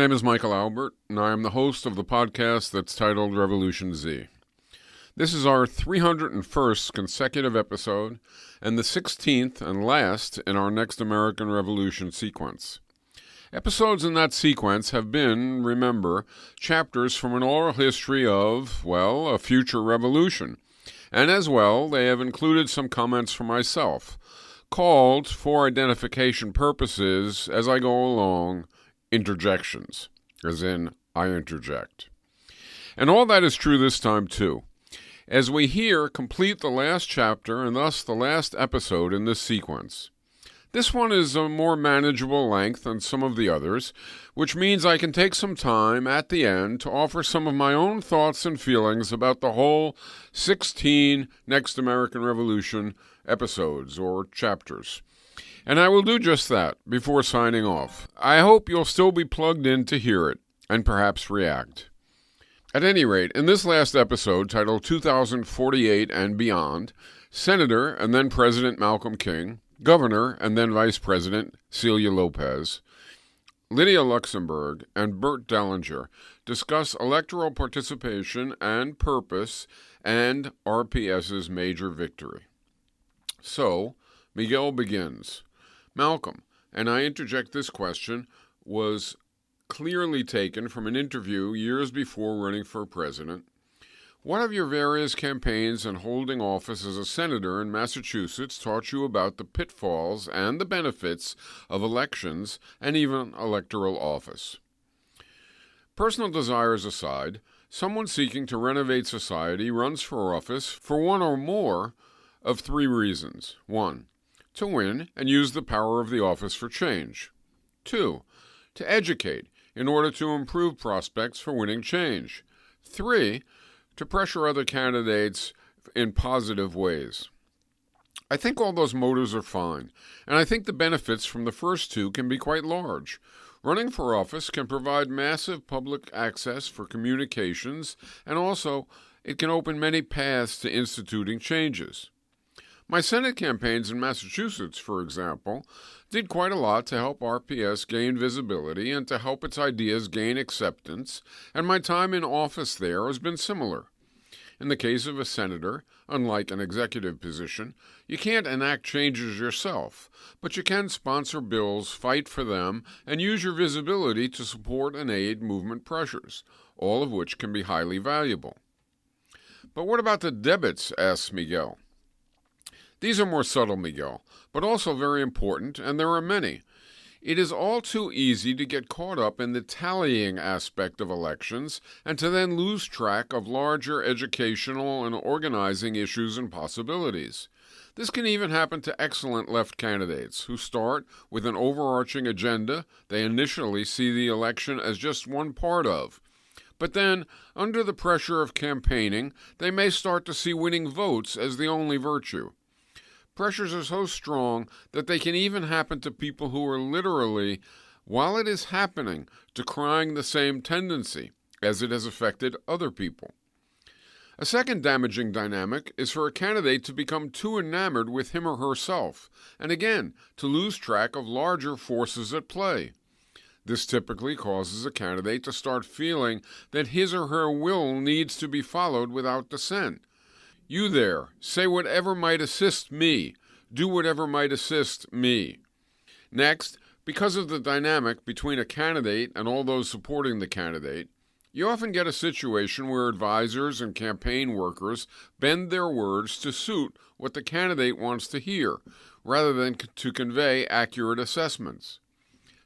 name is Michael Albert, and I am the host of the podcast that's titled Revolution Z. This is our 301st consecutive episode, and the 16th and last in our Next American Revolution sequence. Episodes in that sequence have been, remember, chapters from an oral history of, well, a future revolution. And as well, they have included some comments from myself, called, for identification purposes, as I go along, interjections, as in, I interject. And all that is true this time, too. As we here complete the last chapter and thus the last episode in this sequence. This one is a more manageable length than some of the others, which means I can take some time at the end to offer some of my own thoughts and feelings about the whole 16 Next American Revolution episodes or chapters. And I will do just that before signing off. I hope you'll still be plugged in to hear it and perhaps react. At any rate, in this last episode, titled 2048 and Beyond, Senator and then President Malcolm King, Governor and then Vice President Celia Lopez, Lydia Luxemburg, and Burt Dellinger discuss electoral participation and purpose and RPS's major victory. So, Miguel begins. Malcolm, and I interject this question, was clearly taken from an interview years before running for president. What have your various campaigns and holding office as a senator in Massachusetts taught you about the pitfalls and the benefits of elections and even electoral office? Personal desires aside, someone seeking to renovate society runs for office for one or more of three reasons. 1. To win and use the power of the office for change. 2. To educate in order to improve prospects for winning change. 3. To pressure other candidates in positive ways. I think all those motives are fine, and I think the benefits from the first two can be quite large. Running for office can provide massive public access for communications, and also it can open many paths to instituting changes. My Senate campaigns in Massachusetts, for example, did quite a lot to help RPS gain visibility and to help its ideas gain acceptance, and my time in office there has been similar. In the case of a senator, unlike an executive position, you can't enact changes yourself, but you can sponsor bills, fight for them, and use your visibility to support and aid movement pressures, all of which can be highly valuable. But what about the debits, asks Miguel. These are more subtle, Miguel, but also very important, and there are many. It is all too easy to get caught up in the tallying aspect of elections and to then lose track of larger educational and organizing issues and possibilities. This can even happen to excellent left candidates who start with an overarching agenda they initially see the election as just one part of. But then, under the pressure of campaigning, they may start to see winning votes as the only virtue. Pressures are so strong that they can even happen to people who are literally, while it is happening, decrying the same tendency as it has affected other people. A second damaging dynamic is for a candidate to become too enamored with him or herself, and again, to lose track of larger forces at play. This typically causes a candidate to start feeling that his or her will needs to be followed without dissent. You there, say whatever might assist me. Do whatever might assist me. Next, because of the dynamic between a candidate and all those supporting the candidate, you often get a situation where advisors and campaign workers bend their words to suit what the candidate wants to hear, rather than to convey accurate assessments.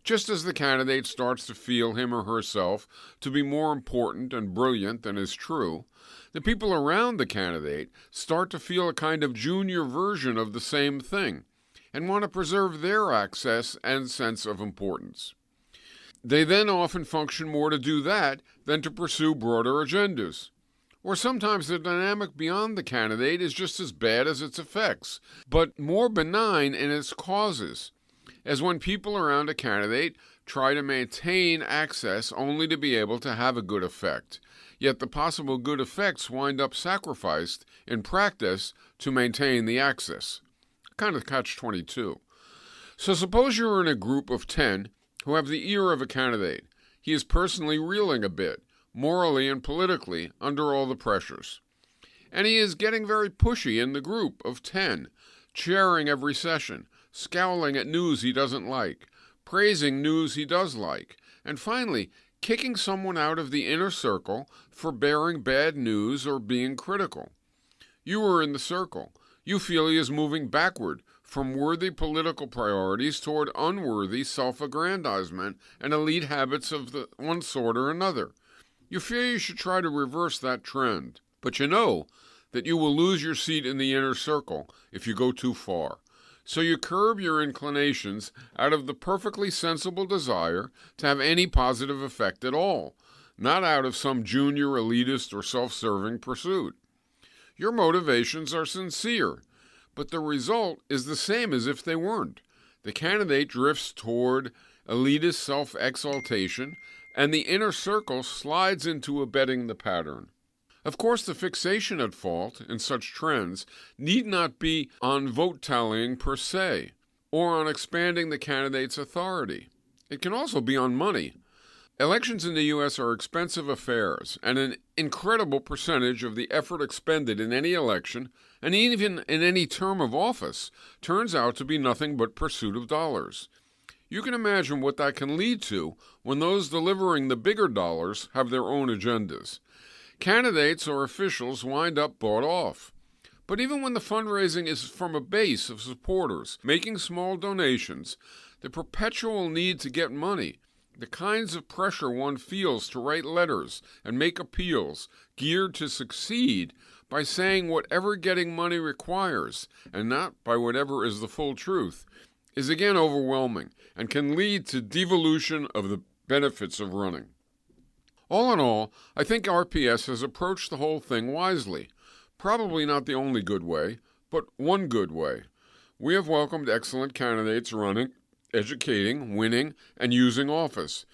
Just as the candidate starts to feel him or herself to be more important and brilliant than is true, the people around the candidate start to feel a kind of junior version of the same thing and want to preserve their access and sense of importance. They then often function more to do that than to pursue broader agendas. Or sometimes the dynamic beyond the candidate is just as bad as its effects, but more benign in its causes, as when people around a candidate try to maintain access only to be able to have a good effect, yet the possible good effects wind up sacrificed in practice to maintain the access. Kind of catch-22. So suppose you're in a group of 10 who have the ear of a candidate. He is personally reeling a bit, morally and politically, under all the pressures. And he is getting very pushy in the group of 10, chairing every session, scowling at news he doesn't like, praising news he does like, and finally kicking someone out of the inner circle for bearing bad news or being critical. You are in the circle. You feel he is moving backward from worthy political priorities toward unworthy self-aggrandizement and elite habits of the one sort or another. You feel you should try to reverse that trend, but you know that you will lose your seat in the inner circle if you go too far. So you curb your inclinations out of the perfectly sensible desire to have any positive effect at all, not out of some junior elitist or self-serving pursuit. Your motivations are sincere, but the result is the same as if they weren't. The candidate drifts toward elitist self-exaltation, and the inner circle slides into abetting the pattern. Of course, the fixation at fault in such trends need not be on vote tallying per se, or on expanding the candidate's authority. It can also be on money. Elections in the U.S. are expensive affairs, and an incredible percentage of the effort expended in any election, and even in any term of office, turns out to be nothing but pursuit of dollars. You can imagine what that can lead to when those delivering the bigger dollars have their own agendas. Candidates or officials wind up bought off. But even when the fundraising is from a base of supporters making small donations, the perpetual need to get money, the kinds of pressure one feels to write letters and make appeals geared to succeed by saying whatever getting money requires and not by whatever is the full truth, is again overwhelming and can lead to devolution of the benefits of running. All in all, I think RPS has approached the whole thing wisely. Probably not the only good way, but one good way. We have welcomed excellent candidates running, educating, winning, and using office.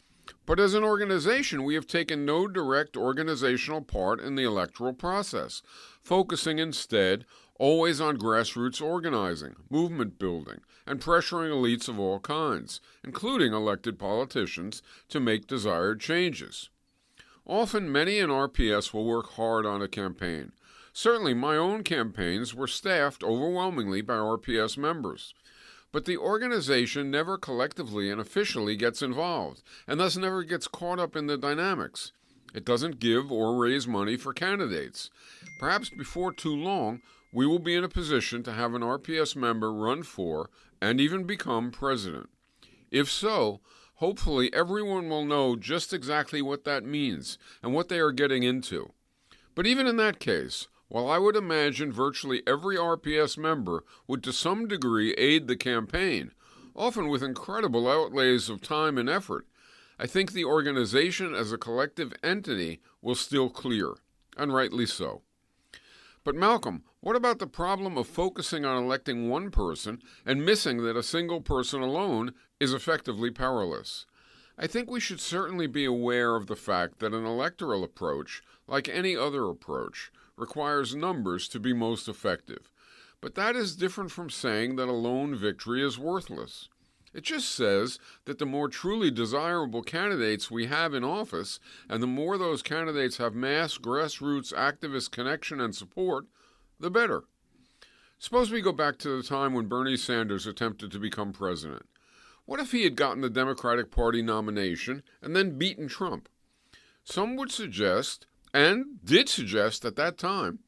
But as an organization, we have taken no direct organizational part in the electoral process, focusing instead always on grassroots organizing, movement building, and pressuring elites of all kinds, including elected politicians, to make desired changes. Often, many in RPS will work hard on a campaign. Certainly, my own campaigns were staffed overwhelmingly by RPS members. But the organization never collectively and officially gets involved, and thus never gets caught up in the dynamics. It doesn't give or raise money for candidates. Perhaps before too long, we will be in a position to have an RPS member run for and even become president. If so, hopefully everyone will know just exactly what that means and what they are getting into. But even in that case, while I would imagine virtually every RPS member would to some degree aid the campaign, often with incredible outlays of time and effort, I think the organization as a collective entity will still clear, and rightly so. But Malcolm, what about the problem of focusing on electing one person and missing that a single person alone is effectively powerless? I think we should certainly be aware of the fact that an electoral approach, like any other approach, requires numbers to be most effective. But that is different from saying that a lone victory is worthless. It just says that the more truly desirable candidates we have in office, and the more those candidates have mass grassroots activist connection and support, the better. Suppose we go back to the time when Bernie Sanders attempted to become president. What if he had gotten the Democratic Party nomination and then beaten Trump? Some would suggest, and did suggest at that time,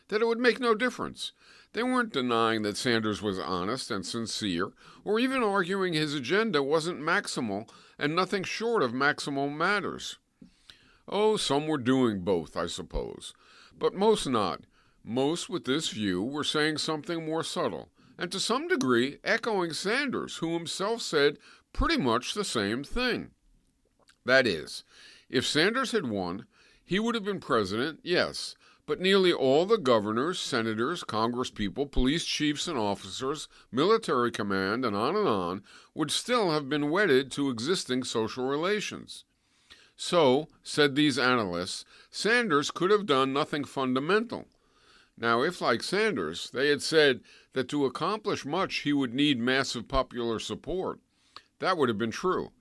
that it would make no difference. They weren't denying that Sanders was honest and sincere, or even arguing his agenda wasn't maximal and nothing short of maximal matters. Oh, some were doing both, I suppose, but most not. Most with this view were saying something more subtle, and to some degree echoing Sanders, who himself said pretty much the same thing. That is, if Sanders had won, he would have been president, yes, but nearly all the governors, senators, congresspeople, police chiefs and officers, military command, and on, would still have been wedded to existing social relations. So, said these analysts, Sanders could have done nothing fundamental. Now, if, like Sanders, they had said that to accomplish much he would need massive popular support, that would have been true.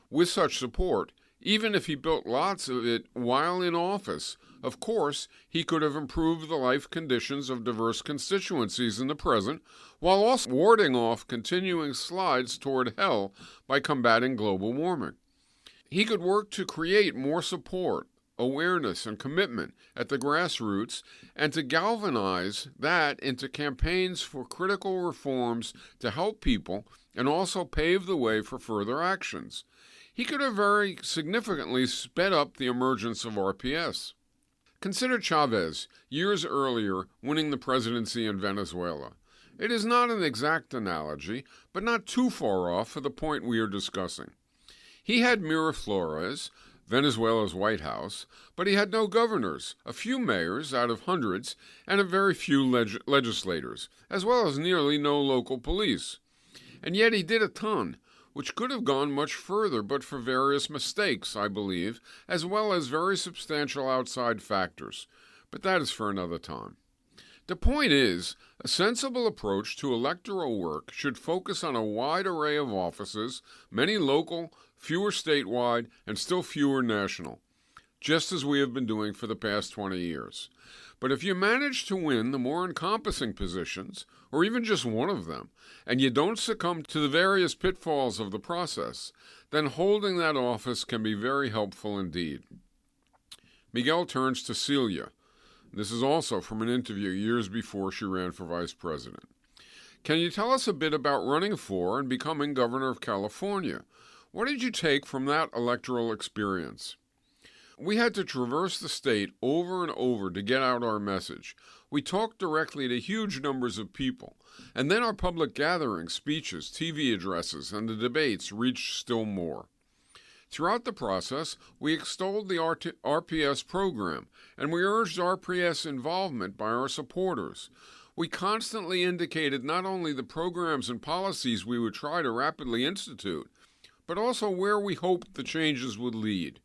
With such support, Even if he built lots of it while in office, of course, he could have improved the life conditions of diverse constituencies in the present, while also warding off continuing slides toward hell by combating global warming. He could work to create more support, awareness, and commitment at the grassroots, and to galvanize that into campaigns for critical reforms to help people and also pave the way for further actions. He could have very significantly sped up the emergence of RPS. Consider Chavez, years earlier, winning the presidency in Venezuela. It is not an exact analogy, but not too far off for the point we are discussing. He had Miraflores, Venezuela's White House, but he had no governors, a few mayors out of hundreds, and a very few legislators, as well as nearly no local police. And yet he did a ton, which could have gone much further but for various mistakes, I believe, as well as very substantial outside factors. But that is for another time. The point is, a sensible approach to electoral work should focus on a wide array of offices, many local, fewer statewide, and still fewer national, just as we have been doing for the past 20 years. But if you manage to win the more encompassing positions, or even just one of them, and you don't succumb to the various pitfalls of the process, then holding that office can be very helpful indeed. Miguel turns to Celia. This is also from an interview years before she ran for vice president. Can you tell us a bit about running for and becoming governor of California? What did you take from that electoral experience? We had to traverse the state over and over to get out our message. We talked directly to huge numbers of people, and then our public gatherings, speeches, TV addresses, and the debates reached still more. Throughout the process, we extolled the RPS program, and we urged RPS involvement by our supporters. We constantly indicated not only the programs and policies we would try to rapidly institute, but also where we hoped the changes would lead.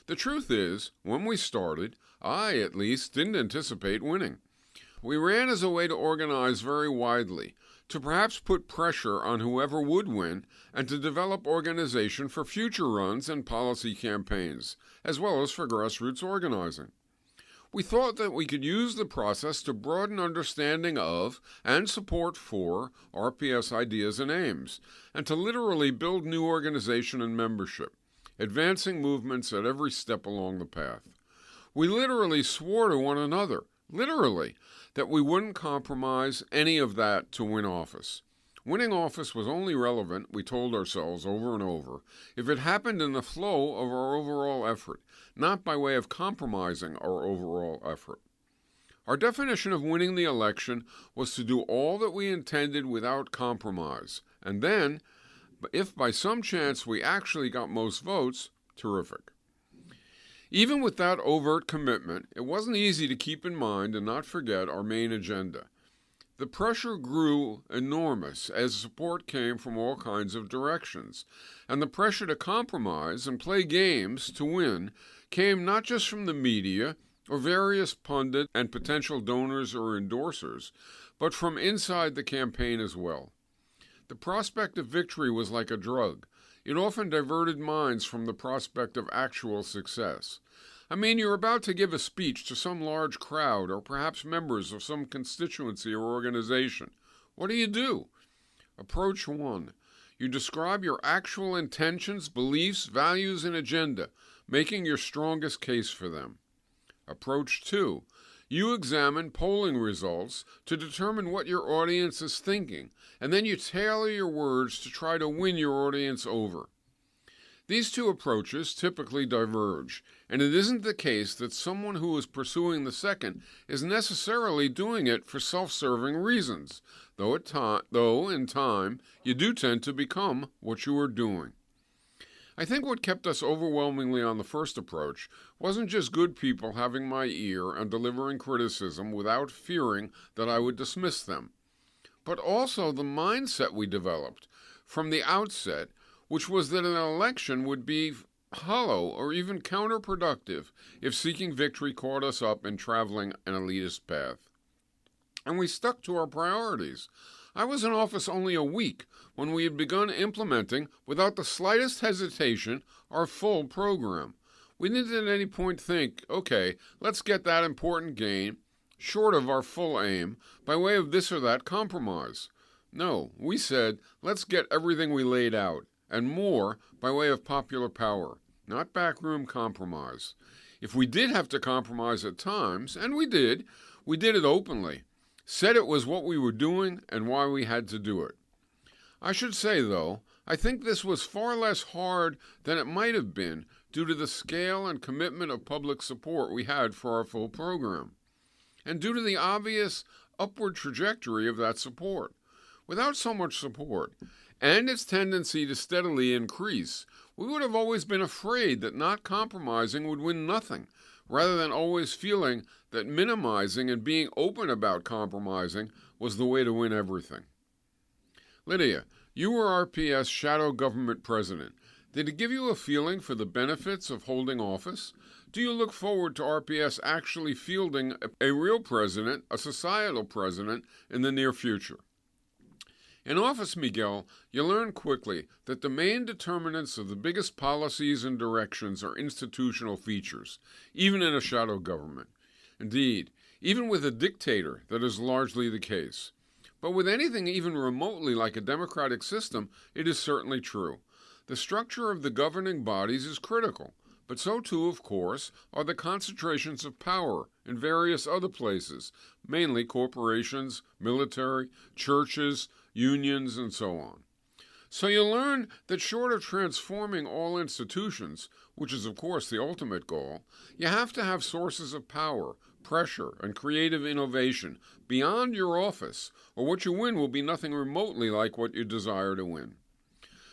The truth is, when we started, I, at least, didn't anticipate winning. We ran as a way to organize very widely, to perhaps put pressure on whoever would win, and to develop organization for future runs and policy campaigns, as well as for grassroots organizing. We thought that we could use the process to broaden understanding of and support for RPS ideas and aims, and to literally build new organization and membership, advancing movements at every step along the path. We literally swore to one another, that we wouldn't compromise any of that to win office. Winning office was only relevant, we told ourselves over and over, if it happened in the flow of our overall effort, not by way of compromising our overall effort. Our definition of winning the election was to do all that we intended without compromise, and then, if by some chance we actually got most votes, terrific. Even with that overt commitment, it wasn't easy to keep in mind and not forget our main agenda. The pressure grew enormous as support came from all kinds of directions, and the pressure to compromise and play games to win came not just from the media or various pundits and potential donors or endorsers, but from inside the campaign as well. The prospect of victory was like a drug. It often diverted minds from the prospect of actual success. I mean, you're about to give a speech to some large crowd or perhaps members of some constituency or organization. What do? Approach 1. You describe your actual intentions, beliefs, values, and agenda, making your strongest case for them. Approach 2. You examine polling results to determine what your audience is thinking, and then you tailor your words to try to win your audience over. These two approaches typically diverge, and it isn't the case that someone who is pursuing the second is necessarily doing it for self-serving reasons, though in time you do tend to become what you are doing. I think what kept us overwhelmingly on the first approach wasn't just good people having my ear and delivering criticism without fearing that I would dismiss them, but also the mindset we developed from the outset, which was that an election would be hollow or even counterproductive if seeking victory caught us up in traveling an elitist path. and we stuck to our priorities. I was in office only a week when we had begun implementing, without the slightest hesitation, our full program. We didn't at any point think, okay, let's get that important gain, short of our full aim, by way of this or that compromise. No, we said, let's get everything we laid out, and more by way of popular power, not backroom compromise. If we did have to compromise at times, and we did it openly, said it was what we were doing and why we had to do it. I should say, though, I think this was far less hard than it might have been due to the scale and commitment of public support we had for our full program, and due to the obvious upward trajectory of that support. Without so much support, and its tendency to steadily increase, we would have always been afraid that not compromising would win nothing, rather than always feeling that minimizing and being open about compromising was the way to win everything. Lydia, you were RPS shadow government president. Did it give you a feeling for the benefits of holding office? Do you look forward to RPS actually fielding a real president, a societal president, in the near future? In office, Miguel, you learn quickly that the main determinants of the biggest policies and directions are institutional features, even in a shadow government. Indeed, even with a dictator, that is largely the case. But with anything even remotely like a democratic system, it is certainly true. The structure of the governing bodies is critical, but so too, of course, are the concentrations of power in various other places, mainly corporations, military, churches, unions, and so on. So you learn that short of transforming all institutions, which is of course the ultimate goal, you have to have sources of power, pressure, and creative innovation beyond your office, or what you win will be nothing remotely like what you desire to win.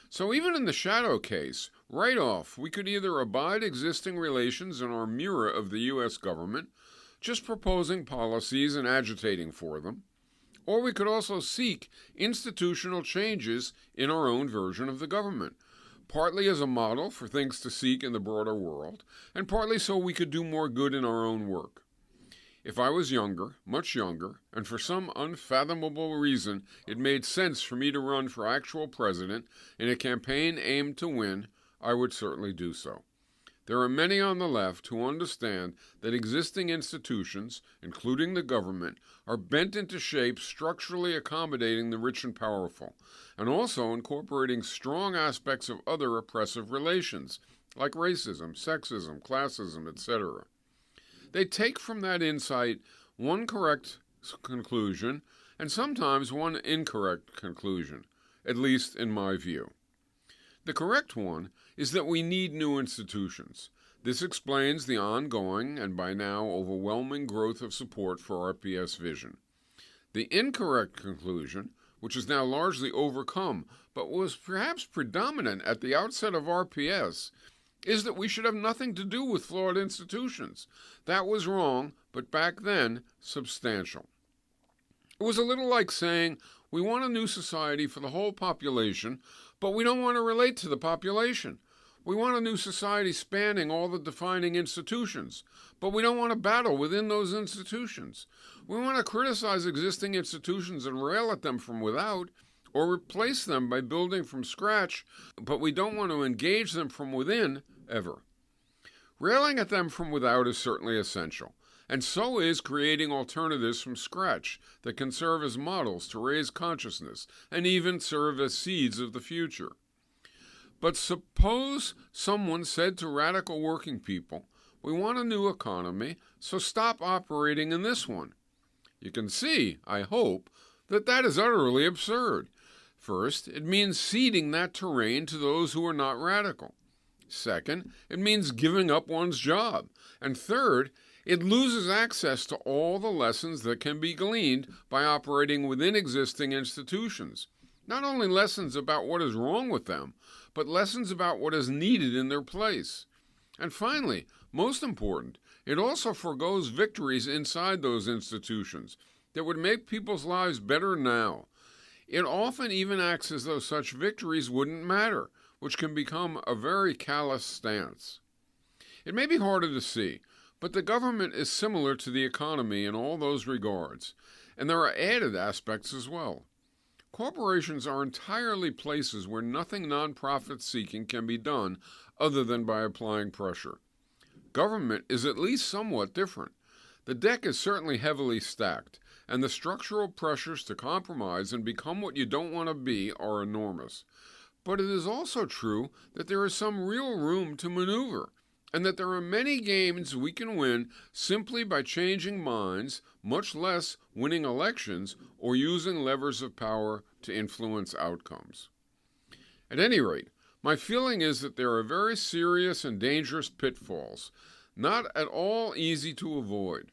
So even in the shadow case, right off, we could either abide existing relations in our mirror of the U.S. government, just proposing policies and agitating for them, or we could also seek institutional changes in our own version of the government, partly as a model for things to seek in the broader world, and partly so we could do more good in our own work. If I was younger, much younger, and for some unfathomable reason it made sense for me to run for actual president in a campaign aimed to win, I would certainly do so. There are many on the left who understand that existing institutions, including the government, are bent into shape structurally accommodating the rich and powerful, and also incorporating strong aspects of other oppressive relations, like racism, sexism, classism, etc. They take from that insight one correct conclusion and sometimes one incorrect conclusion, at least in my view. The correct one is that we need new institutions. This explains the ongoing and by now overwhelming growth of support for RPS vision. The incorrect conclusion, which is now largely overcome but was perhaps predominant at the outset of RPS, is that we should have nothing to do with flawed institutions. That was wrong, but back then, substantial. It was a little like saying, we want a new society for the whole population, but we don't want to relate to the population. We want a new society spanning all the defining institutions, but we don't want to battle within those institutions. We want to criticize existing institutions and rail at them from without, or replace them by building from scratch, but we don't want to engage them from within, ever. Railing at them from without is certainly essential, and so is creating alternatives from scratch that can serve as models to raise consciousness and even serve as seeds of the future. But suppose someone said to radical working people, we want a new economy, so stop operating in this one. You can see, I hope, that is utterly absurd. First, it means ceding that terrain to those who are not radical. Second, it means giving up one's job. And third, it loses access to all the lessons that can be gleaned by operating within existing institutions. Not only lessons about what is wrong with them, but lessons about what is needed in their place. And finally, most important, it also forgoes victories inside those institutions that would make people's lives better now. It often even acts as though such victories wouldn't matter, which can become a very callous stance. It may be harder to see, but the government is similar to the economy in all those regards, And there are added aspects as well. Corporations are entirely places where nothing non-profit seeking can be done other than by applying pressure. Government is at least somewhat different. The deck is certainly heavily stacked, and the structural pressures to compromise and become what you don't want to be are enormous. But it is also true that there is some real room to maneuver, and that there are many games we can win simply by changing minds, much less winning elections or using levers of power to influence outcomes. At any rate, my feeling is that there are very serious and dangerous pitfalls, not at all easy to avoid.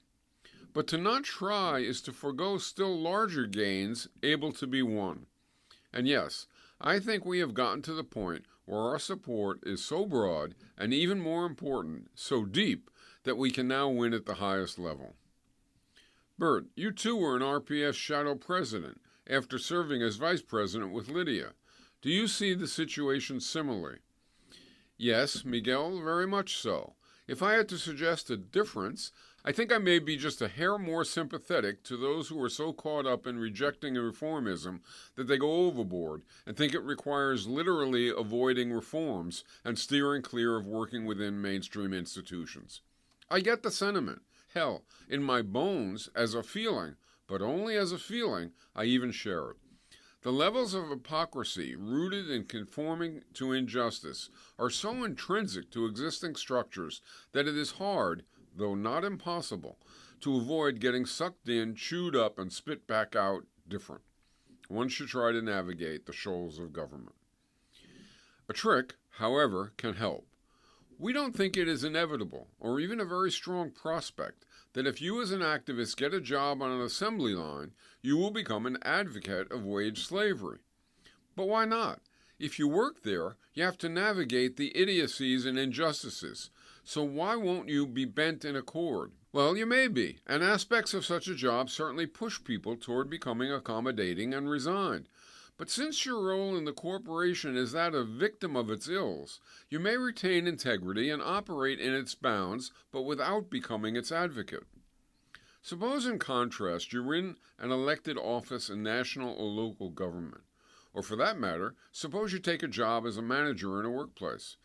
But to not try is to forego still larger gains able to be won. And yes, I think we have gotten to the point where our support is so broad and, even more important, so deep that we can now win at the highest level. Bert, you too were an RPS shadow president after serving as vice president with Lydia. Do you see the situation similarly? Yes, Miguel, very much so. If I had to suggest a difference, I think I may be just a hair more sympathetic to those who are so caught up in rejecting reformism that they go overboard and think it requires literally avoiding reforms and steering clear of working within mainstream institutions. I get the sentiment. Hell, in my bones, as a feeling, but only as a feeling, I even share it. The levels of hypocrisy rooted in conforming to injustice are so intrinsic to existing structures that it is hard, though not impossible, to avoid getting sucked in, chewed up, and spit back out different. One should try to navigate the shoals of government. A trick, however, can help. We don't think it is inevitable, or even a very strong prospect, that if you as an activist get a job on an assembly line, you will become an advocate of wage slavery. But why not? If you work there, you have to navigate the idiocies and injustices, so why won't you be bent in accord? Well, you may be, and aspects of such a job certainly push people toward becoming accommodating and resigned. But since your role in the corporation is that of victim of its ills, you may retain integrity and operate in its bounds, but without becoming its advocate. Suppose, in contrast, you're in an elected office in national or local government. Or for that matter, suppose you take a job as a manager in a workplace.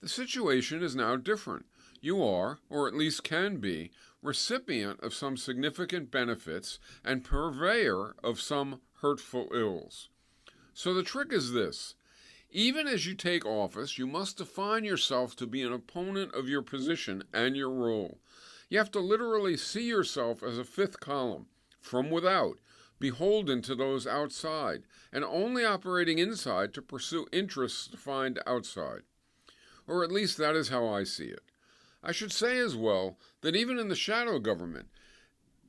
The situation is now different. You are, or at least can be, recipient of some significant benefits and purveyor of some hurtful ills. So the trick is this. Even as you take office, you must define yourself to be an opponent of your position and your role. You have to literally see yourself as a fifth column, from without, beholden to those outside, and only operating inside to pursue interests defined outside. Or at least that is how I see it. I should say as well that even in the shadow government,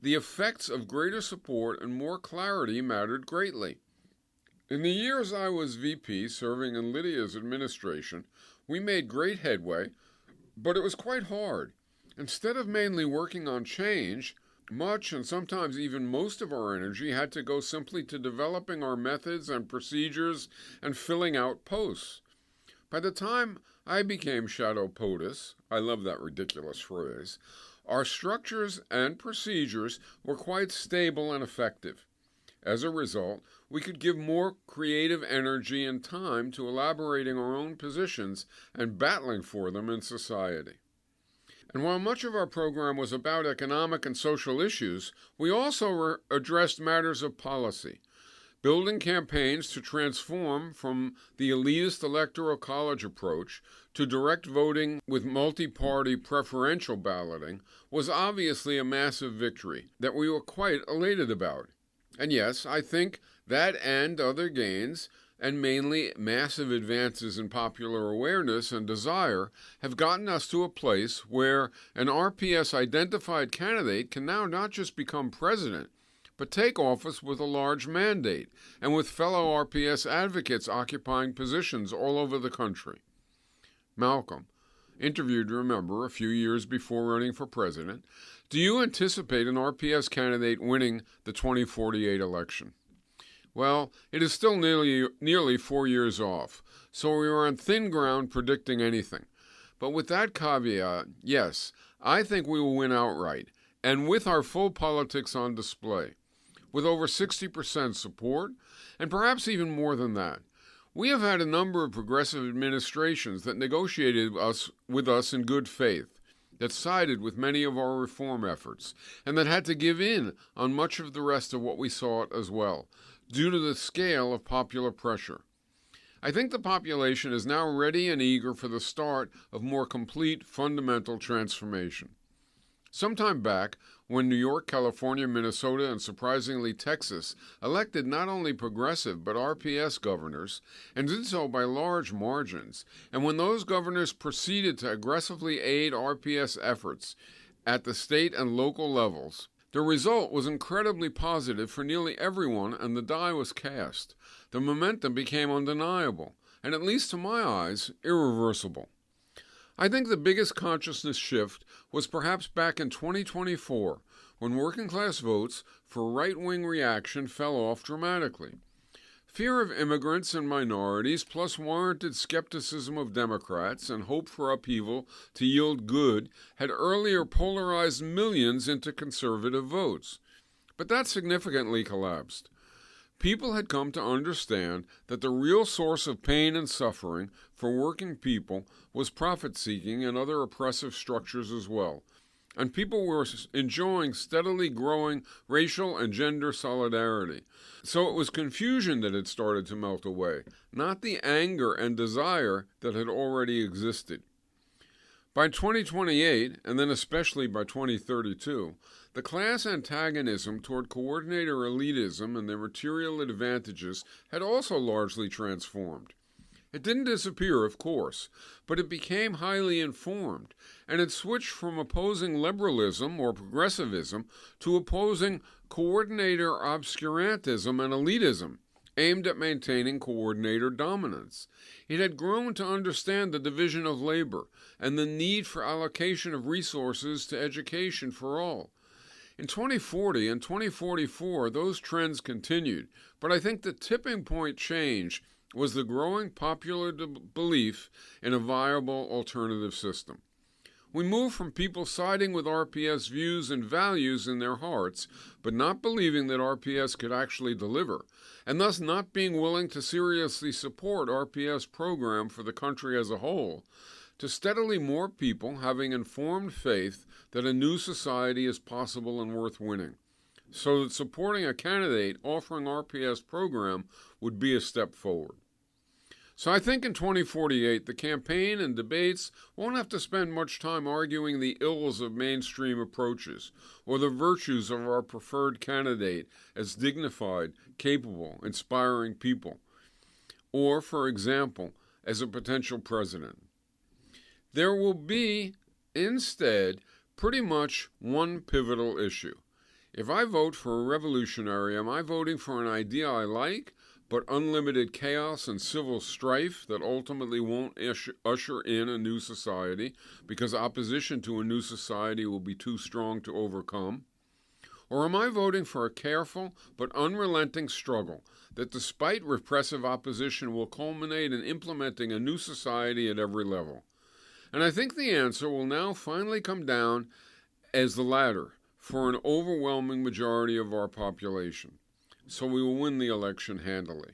the effects of greater support and more clarity mattered greatly. In the years I was VP serving in Lydia's administration, we made great headway, but it was quite hard. Instead of mainly working on change, much and sometimes even most of our energy had to go simply to developing our methods and procedures and filling out posts. By the time I became Shadow POTUS, I love that ridiculous phrase, our structures and procedures were quite stable and effective. As a result, we could give more creative energy and time to elaborating our own positions and battling for them in society. And while much of our program was about economic and social issues, we also addressed matters of policy, building campaigns to transform from the elitist electoral college approach to direct voting with multi-party preferential balloting was obviously a massive victory that we were quite elated about. And yes, I think that and other gains, and mainly massive advances in popular awareness and desire, have gotten us to a place where an RPS-identified candidate can now not just become president, but take office with a large mandate, and with fellow RPS advocates occupying positions all over the country. Malcolm, interviewed, remember, a few years before running for president, do you anticipate an RPS candidate winning the 2048 election? Well, it is still nearly 4 years off, so we are on thin ground predicting anything. But with that caveat, yes, I think we will win outright, and with our full politics on display. with over 60% support, and perhaps even more than that. We have had a number of progressive administrations that negotiated with us in good faith, that sided with many of our reform efforts, and that had to give in on much of the rest of what we sought as well, due to the scale of popular pressure. I think the population is now ready and eager for the start of more complete fundamental transformation. Some time back, when New York, California, Minnesota, and surprisingly Texas elected not only progressive but RPS governors, and did so by large margins, and when those governors proceeded to aggressively aid RPS efforts at the state and local levels, the result was incredibly positive for nearly everyone, and the die was cast. The momentum became undeniable, and at least to my eyes, irreversible. I think the biggest consciousness shift was perhaps back in 2024, when working-class votes for right-wing reaction fell off dramatically. Fear of immigrants and minorities, plus warranted skepticism of Democrats and hope for upheaval to yield good, had earlier polarized millions into conservative votes. But that significantly collapsed. People had come to understand that the real source of pain and suffering for working people was profit-seeking and other oppressive structures as well, and people were enjoying steadily growing racial and gender solidarity. So it was confusion that had started to melt away, not the anger and desire that had already existed. By 2028, and then especially by 2032, the class antagonism toward coordinator elitism and their material advantages had also largely transformed. It didn't disappear, of course, but it became highly informed, and it switched from opposing liberalism or progressivism to opposing coordinator obscurantism and elitism, aimed at maintaining coordinator dominance. It had grown to understand the division of labor and the need for allocation of resources to education for all. In 2040 and 2044, those trends continued, but I think the tipping point change was the growing popular belief in a viable alternative system. We moved from people siding with RPS views and values in their hearts, but not believing that RPS could actually deliver, and thus not being willing to seriously support RPS program for the country as a whole, to steadily more people having informed faith that a new society is possible and worth winning, so that supporting a candidate offering RPS program would be a step forward. So I think in 2048, the campaign and debates won't have to spend much time arguing the ills of mainstream approaches or the virtues of our preferred candidate as dignified, capable, inspiring people, or, for example, as a potential president. There will be, instead, pretty much one pivotal issue. If I vote for a revolutionary, am I voting for an idea I like, but unlimited chaos and civil strife that ultimately won't usher in a new society because opposition to a new society will be too strong to overcome? Or am I voting for a careful but unrelenting struggle that despite repressive opposition will culminate in implementing a new society at every level? And I think the answer will now finally come down as the latter for an overwhelming majority of our population. So we will win the election handily.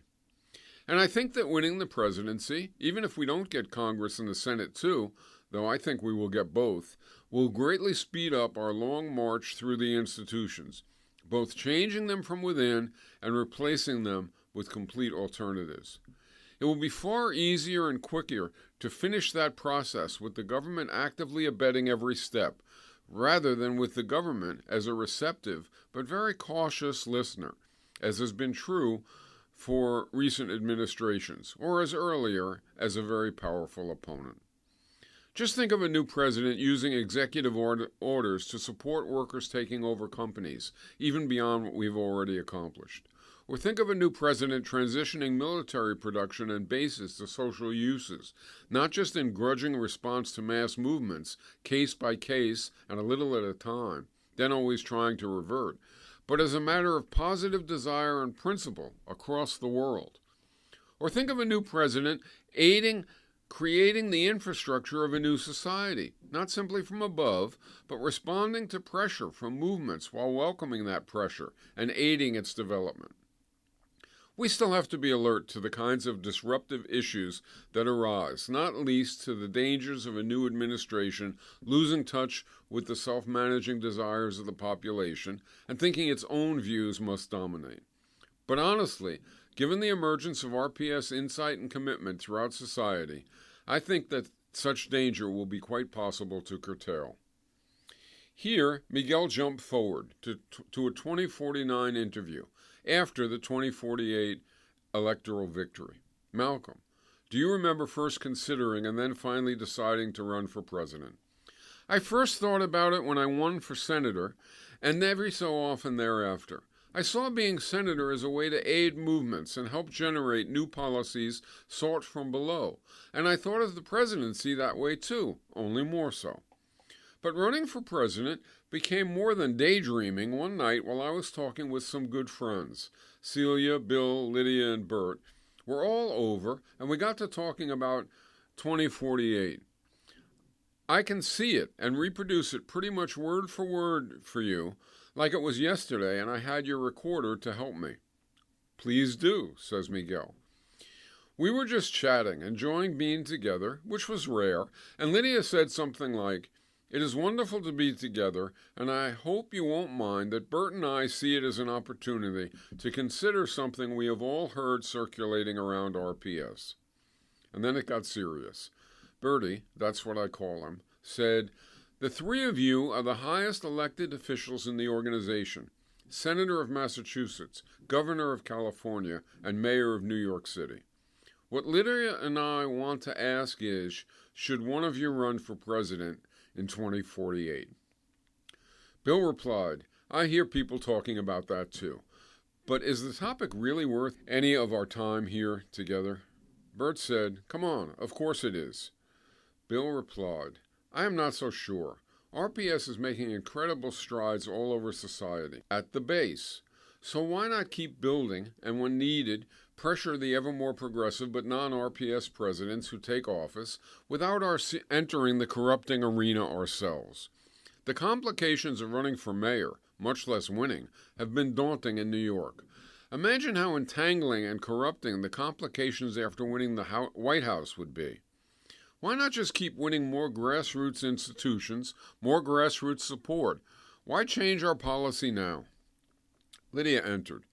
And I think that winning the presidency, even if we don't get Congress and the Senate too, though I think we will get both, will greatly speed up our long march through the institutions, both changing them from within and replacing them with complete alternatives. It will be far easier and quicker to finish that process with the government actively abetting every step, rather than with the government as a receptive but very cautious listener, as has been true for recent administrations, or as earlier as a very powerful opponent. Just think of a new president using executive orders to support workers taking over companies, even beyond what we've already accomplished. Or think of a new president transitioning military production and bases to social uses, not just in grudging response to mass movements, case by case and a little at a time, then always trying to revert, but as a matter of positive desire and principle across the world. Or think of a new president aiding creating the infrastructure of a new society, not simply from above, but responding to pressure from movements while welcoming that pressure and aiding its development. We still have to be alert to the kinds of disruptive issues that arise, not least to the dangers of a new administration losing touch with the self-managing desires of the population and thinking its own views must dominate. But honestly, given the emergence of RPS insight and commitment throughout society, I think that such danger will be quite possible to curtail. Here, Miguel jumped forward to a 2049 interview after the 2048 electoral victory. Malcolm, do you remember first considering and then finally deciding to run for president? I first thought about it when I won for senator, and every so often thereafter. I saw being senator as a way to aid movements and help generate new policies sought from below, and I thought of the presidency that way too, only more so. But running for president became more than daydreaming one night while I was talking with some good friends. Celia, Bill, Lydia, and Bert were all over, and we got to talking about 2048. I can see it and reproduce it pretty much word for word for you, like it was yesterday, and I had your recorder to help me. Please do, says Miguel. We were just chatting, enjoying being together, which was rare, and Lydia said something like, "It is wonderful to be together, and I hope you won't mind that Bert and I see it as an opportunity to consider something we have all heard circulating around RPS." And then it got serious. Bertie, that's what I call him, said, "The three of you are the highest elected officials in the organization, Senator of Massachusetts, Governor of California, and Mayor of New York City. What Lydia and I want to ask is, should one of you run for president in 2048? Bill replied, "I hear people talking about that too. But is the topic really worth any of our time here together?" Bert said, "Come on, of course it is." Bill replied, "I am not so sure. RPS is making incredible strides all over society, at the base. So why not keep building and, when needed, pressure the ever more progressive but non-RPS presidents who take office without our entering the corrupting arena ourselves? The complications of running for mayor, much less winning, have been daunting in New York. Imagine how entangling and corrupting the complications after winning the White House would be. Why not just keep winning more grassroots institutions, more grassroots support? Why change our policy now?" Lydia entered.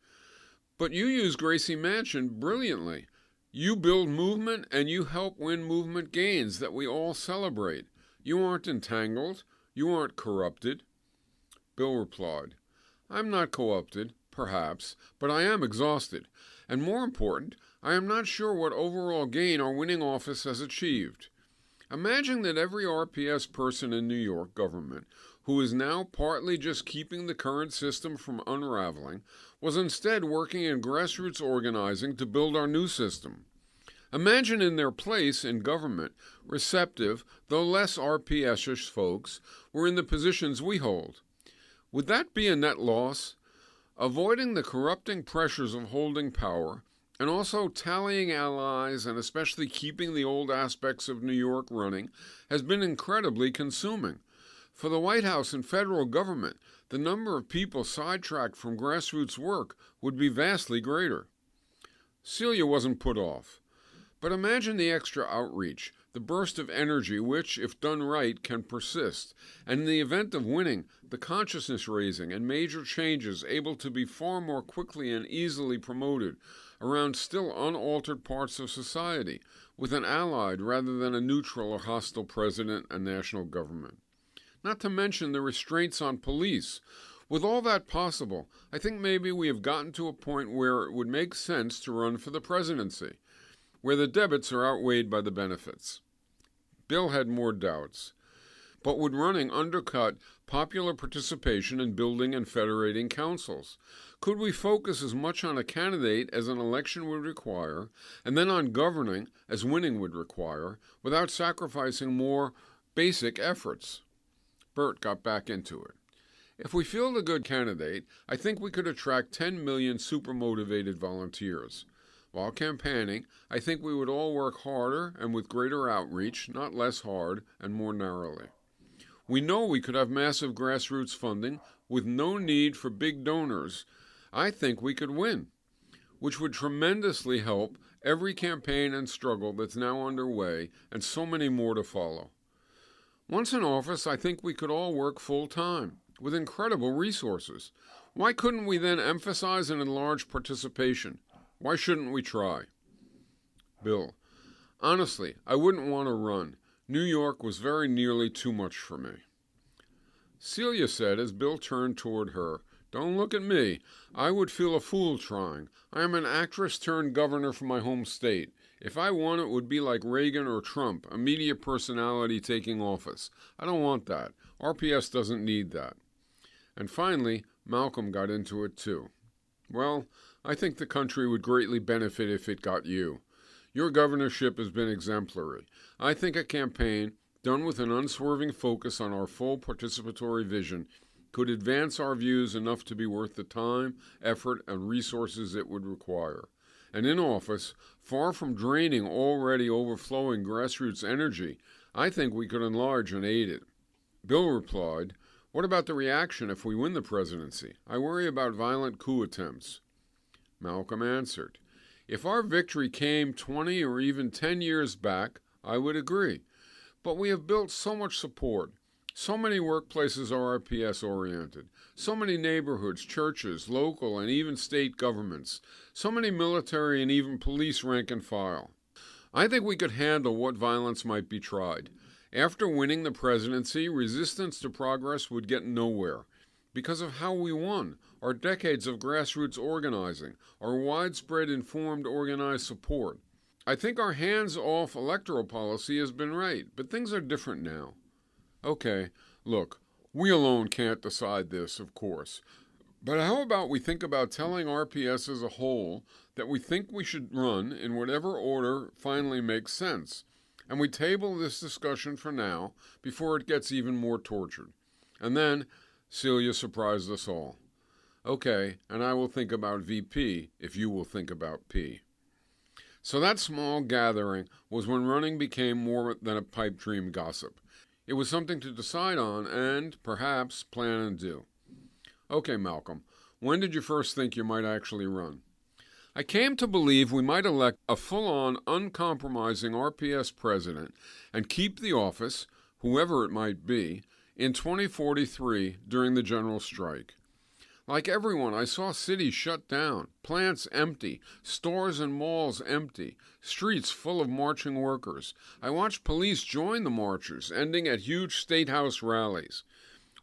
"But you use Gracie Mansion brilliantly. You build movement and you help win movement gains that we all celebrate. You aren't entangled. You aren't corrupted." Bill replied, "I'm not corrupted, perhaps, but I am exhausted. And more important, I am not sure what overall gain our winning office has achieved. Imagine that every RPS person in New York government, who is now partly just keeping the current system from unraveling, was instead working in grassroots organizing to build our new system. Imagine in their place in government, receptive, though less RPS-ish folks were in the positions we hold. Would that be a net loss? Avoiding the corrupting pressures of holding power, and also tallying allies and especially keeping the old aspects of New York running, has been incredibly consuming. For the White House and federal government, the number of people sidetracked from grassroots work would be vastly greater." Celia wasn't put off. But imagine the extra outreach, the burst of energy which, if done right, can persist, and in the event of winning, the consciousness raising and major changes able to be far more quickly and easily promoted around still unaltered parts of society, with an allied rather than a neutral or hostile president and national government. Not to mention the restraints on police. With all that possible, I think maybe we have gotten to a point where it would make sense to run for the presidency, where the debits are outweighed by the benefits. Bill had more doubts. But would running undercut popular participation in building and federating councils? Could we focus as much on a candidate as an election would require, and then on governing as winning would require, without sacrificing more basic efforts? Bert got back into it. "If we field a good candidate, I think we could attract 10 million super-motivated volunteers. While campaigning, I think we would all work harder and with greater outreach, not less hard and more narrowly. We know we could have massive grassroots funding with no need for big donors. I think we could win, which would tremendously help every campaign and struggle that's now underway and so many more to follow. Once in office, I think we could all work full-time with incredible resources. Why couldn't we then emphasize and enlarge participation? Why shouldn't we try? Bill: honestly, I wouldn't want to run. New York was very nearly too much for me. Celia said as Bill turned toward her, "Don't look at me. I would feel a fool trying. I am an actress turned governor for my home state. If I won, it would be like Reagan or Trump, a media personality taking office. I don't want that. RPS doesn't need that." And finally, Malcolm got into it too. "Well, I think the country would greatly benefit if it got you. Your governorship has been exemplary. I think a campaign, done with an unswerving focus on our full participatory vision, could advance our views enough to be worth the time, effort, and resources it would require. And in office, far from draining already overflowing grassroots energy, I think we could enlarge and aid it." Bill replied, "What about the reaction if we win the presidency? I worry about violent coup attempts." Malcolm answered, "If our victory came 20 or even 10 years back, I would agree. But we have built so much support. So many workplaces are RPS-oriented. So many neighborhoods, churches, local, and even state governments. So many military and even police rank and file. I think we could handle what violence might be tried. After winning the presidency, resistance to progress would get nowhere. Because of how we won, our decades of grassroots organizing, our widespread informed organized support. I think our hands-off electoral policy has been right, but things are different now." Okay, look, we alone can't decide this, of course. But how about we think about telling RPS as a whole that we think we should run in whatever order finally makes sense, and we table this discussion for now before it gets even more tortured. And then Celia surprised us all. "Okay, and I will think about VP if you will think about P." So that small gathering was when running became more than a pipe dream gossip. It was something to decide on and, perhaps, plan and do. "Okay, Malcolm, when did you first think you might actually run?" "I came to believe we might elect a full-on, uncompromising RPS president and keep the office, whoever it might be, in 2043 during the general strike. Like everyone, I saw cities shut down, plants empty, stores and malls empty, streets full of marching workers. I watched police join the marchers, ending at huge State House rallies.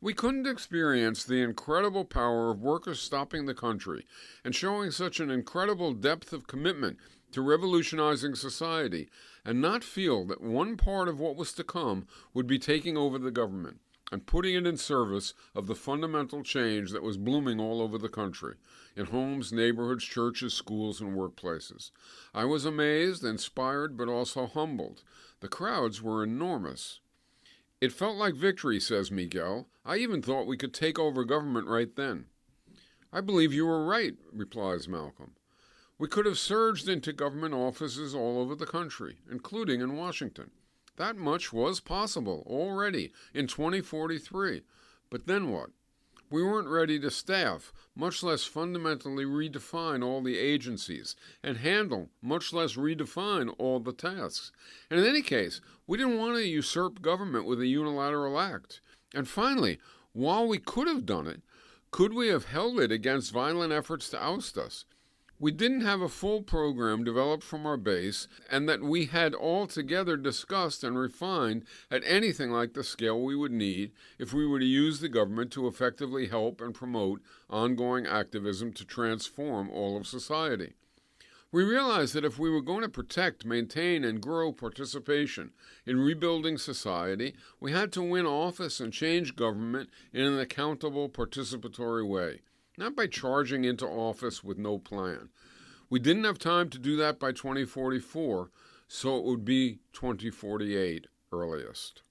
We couldn't experience the incredible power of workers stopping the country and showing such an incredible depth of commitment to revolutionizing society and not feel that one part of what was to come would be taking over the government and putting it in service of the fundamental change that was blooming all over the country, in homes, neighborhoods, churches, schools, and workplaces. I was amazed, inspired, but also humbled. The crowds were enormous. It felt like victory," says Miguel. "I even thought we could take over government right then." "I believe you were right," replies Malcolm. "We could have surged into government offices all over the country, including in Washington. That much was possible already in 2043. But then what? We weren't ready to staff, much less fundamentally redefine all the agencies, and handle, much less redefine all the tasks. And in any case, we didn't want to usurp government with a unilateral act. And finally, while we could have done it, could we have held it against violent efforts to oust us? We didn't have a full program developed from our base and that we had all together discussed and refined at anything like the scale we would need if we were to use the government to effectively help and promote ongoing activism to transform all of society. We realized that if we were going to protect, maintain, and grow participation in rebuilding society, we had to win office and change government in an accountable, participatory way. Not by charging into office with no plan. We didn't have time to do that by 2044, so it would be 2048 earliest.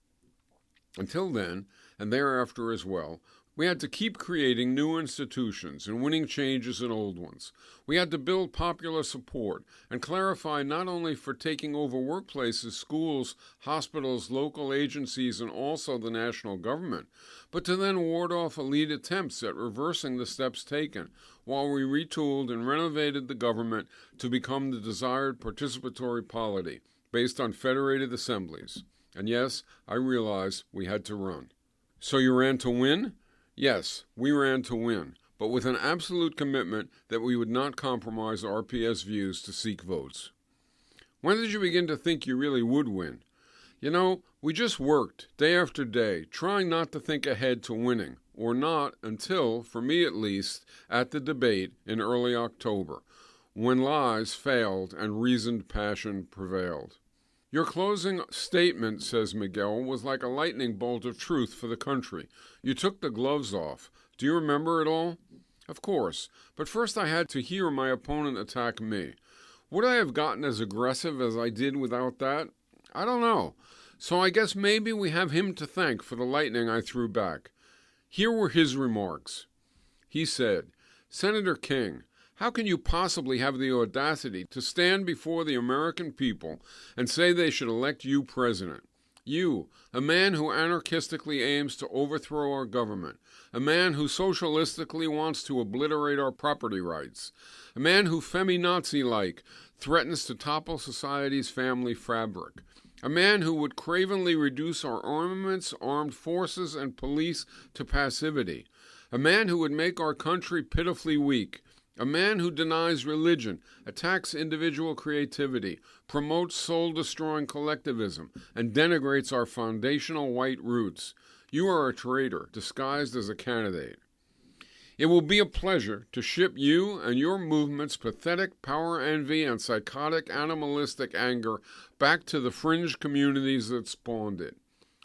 Until then, and thereafter as well, We had to keep creating new institutions and winning changes in old ones. We had to build popular support and clarify not only for taking over workplaces, schools, hospitals, local agencies, and also the national government, but to then ward off elite attempts at reversing the steps taken while we retooled and renovated the government to become the desired participatory polity based on federated assemblies. And yes, I realize we had to run. So you ran to win? Yes, we ran to win, but with an absolute commitment that we would not compromise RPS views to seek votes. When did you begin to think you really would win? You know, we just worked, day after day, trying not to think ahead to winning, or not until, for me at least, at the debate in early October, when lies failed and reasoned passion prevailed. Your closing statement, says Miguel, was like a lightning bolt of truth for the country. You took the gloves off. Do you remember it all? Of course, but first I had to hear my opponent attack me. Would I have gotten as aggressive as I did without that? I don't know. So I guess maybe we have him to thank for the lightning I threw back. Here were his remarks. He said, Senator King, how can you possibly have the audacity to stand before the American people and say they should elect you president? You, a man who anarchistically aims to overthrow our government, a man who socialistically wants to obliterate our property rights, a man who feminazi-like threatens to topple society's family fabric, a man who would cravenly reduce our armaments, armed forces, and police to passivity, a man who would make our country pitifully weak, a man who denies religion, attacks individual creativity, promotes soul-destroying collectivism, and denigrates our foundational white roots. You are a traitor disguised as a candidate. It will be a pleasure to ship you and your movement's pathetic power envy and psychotic animalistic anger back to the fringe communities that spawned it.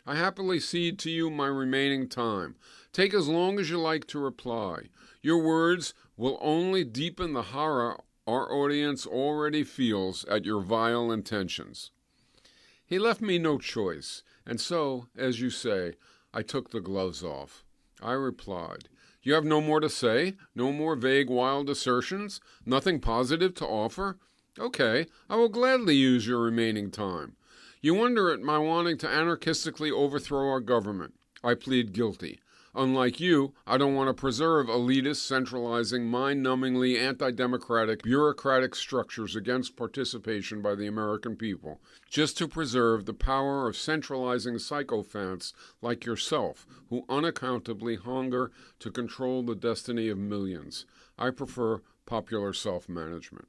I happily cede to you my remaining time. Take as long as you like to reply. Your words will only deepen the horror our audience already feels at your vile intentions. He left me no choice, and so, as you say, I took the gloves off. I replied, You have no more to say? No more vague, wild assertions? Nothing positive to offer? Okay, I will gladly use your remaining time. You wonder at my wanting to anarchistically overthrow our government. I plead guilty. Unlike you, I don't want to preserve elitist, centralizing, mind-numbingly anti-democratic, bureaucratic structures against participation by the American people, just to preserve the power of centralizing sycophants like yourself, who unaccountably hunger to control the destiny of millions. I prefer popular self-management.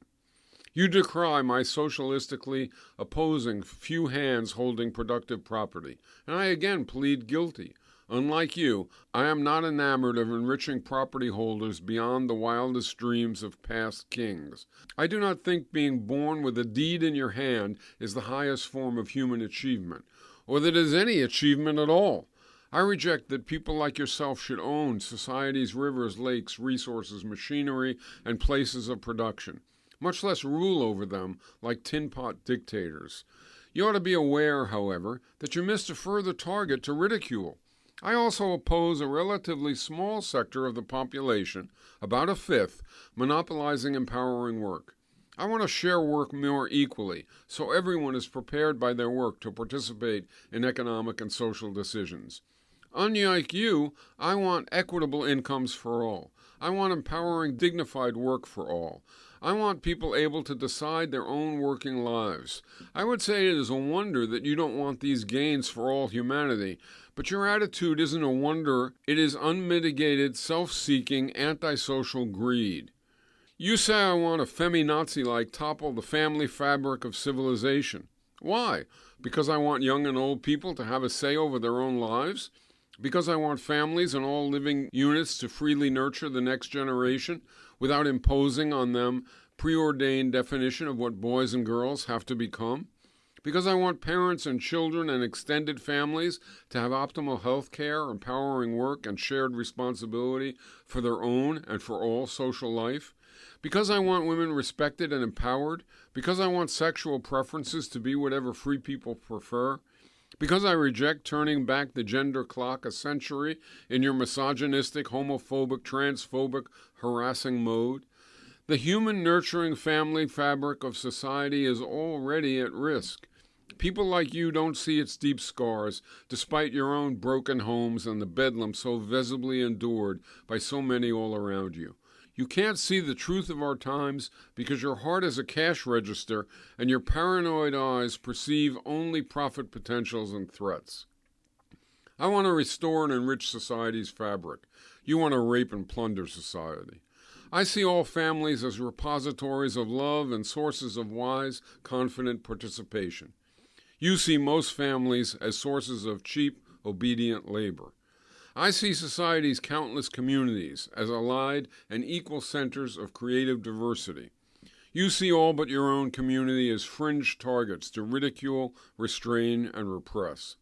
You decry my socialistically opposing few hands holding productive property, and I again plead guilty. Unlike you, I am not enamored of enriching property holders beyond the wildest dreams of past kings. I do not think being born with a deed in your hand is the highest form of human achievement, or that it is any achievement at all. I reject that people like yourself should own society's rivers, lakes, resources, machinery, and places of production, much less rule over them like tin-pot dictators. You ought to be aware, however, that you missed a further target to ridicule. I also oppose a relatively small sector of the population, about a fifth, monopolizing empowering work. I want to share work more equally, so everyone is prepared by their work to participate in economic and social decisions. Unlike you, I want equitable incomes for all. I want empowering, dignified work for all. I want people able to decide their own working lives. I would say it is a wonder that you don't want these gains for all humanity, but your attitude isn't a wonder. It is unmitigated, self-seeking, antisocial greed. You say I want a feminazi-like topple the family fabric of civilization. Why? Because I want young and old people to have a say over their own lives? Because I want families and all living units to freely nurture the next generation without imposing on them preordained definition of what boys and girls have to become? Because I want parents and children and extended families to have optimal health care, empowering work, and shared responsibility for their own and for all social life? Because I want women respected and empowered? Because I want sexual preferences to be whatever free people prefer? Because I reject turning back the gender clock a century in your misogynistic, homophobic, transphobic, harassing mode. The human nurturing family fabric of society is already at risk. People like you don't see its deep scars, despite your own broken homes and the bedlam so visibly endured by so many all around you. You can't see the truth of our times because your heart is a cash register and your paranoid eyes perceive only profit potentials and threats. I want to restore and enrich society's fabric. You want to rape and plunder society. I see all families as repositories of love and sources of wise, confident participation. You see most families as sources of cheap, obedient labor. I see society's countless communities as allied and equal centers of creative diversity. You see all but your own community as fringe targets to ridicule, restrain, and repress.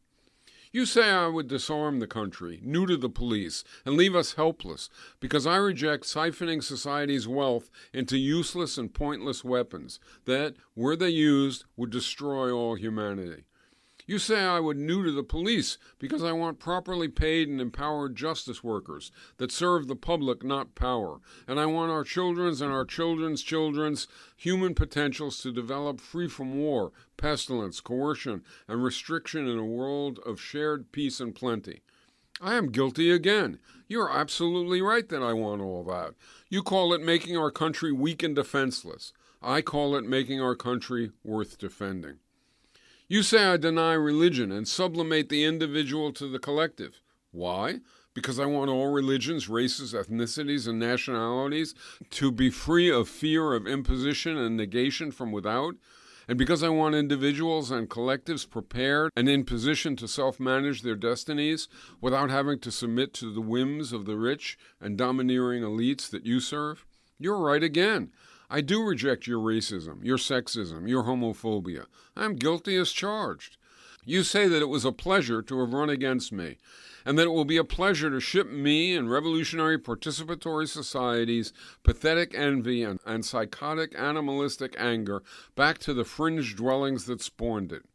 You say I would disarm the country, neuter the police, and leave us helpless because I reject siphoning society's wealth into useless and pointless weapons that, were they used, would destroy all humanity. You say I would neuter the police because I want properly paid and empowered justice workers that serve the public, not power, and I want our children's and our children's human potentials to develop free from war, pestilence, coercion, and restriction in a world of shared peace and plenty. I am guilty again. You're absolutely right that I want all that. You call it making our country weak and defenseless. I call it making our country worth defending. You say I deny religion and sublimate the individual to the collective. Why? Because I want all religions, races, ethnicities, and nationalities to be free of fear of imposition and negation from without? And because I want individuals and collectives prepared and in position to self-manage their destinies without having to submit to the whims of the rich and domineering elites that you serve? You're right again. I do reject your racism, your sexism, your homophobia. I am guilty as charged. You say that it was a pleasure to have run against me, and that it will be a pleasure to ship me and revolutionary participatory societies' pathetic envy and psychotic animalistic anger back to the fringe dwellings that spawned it.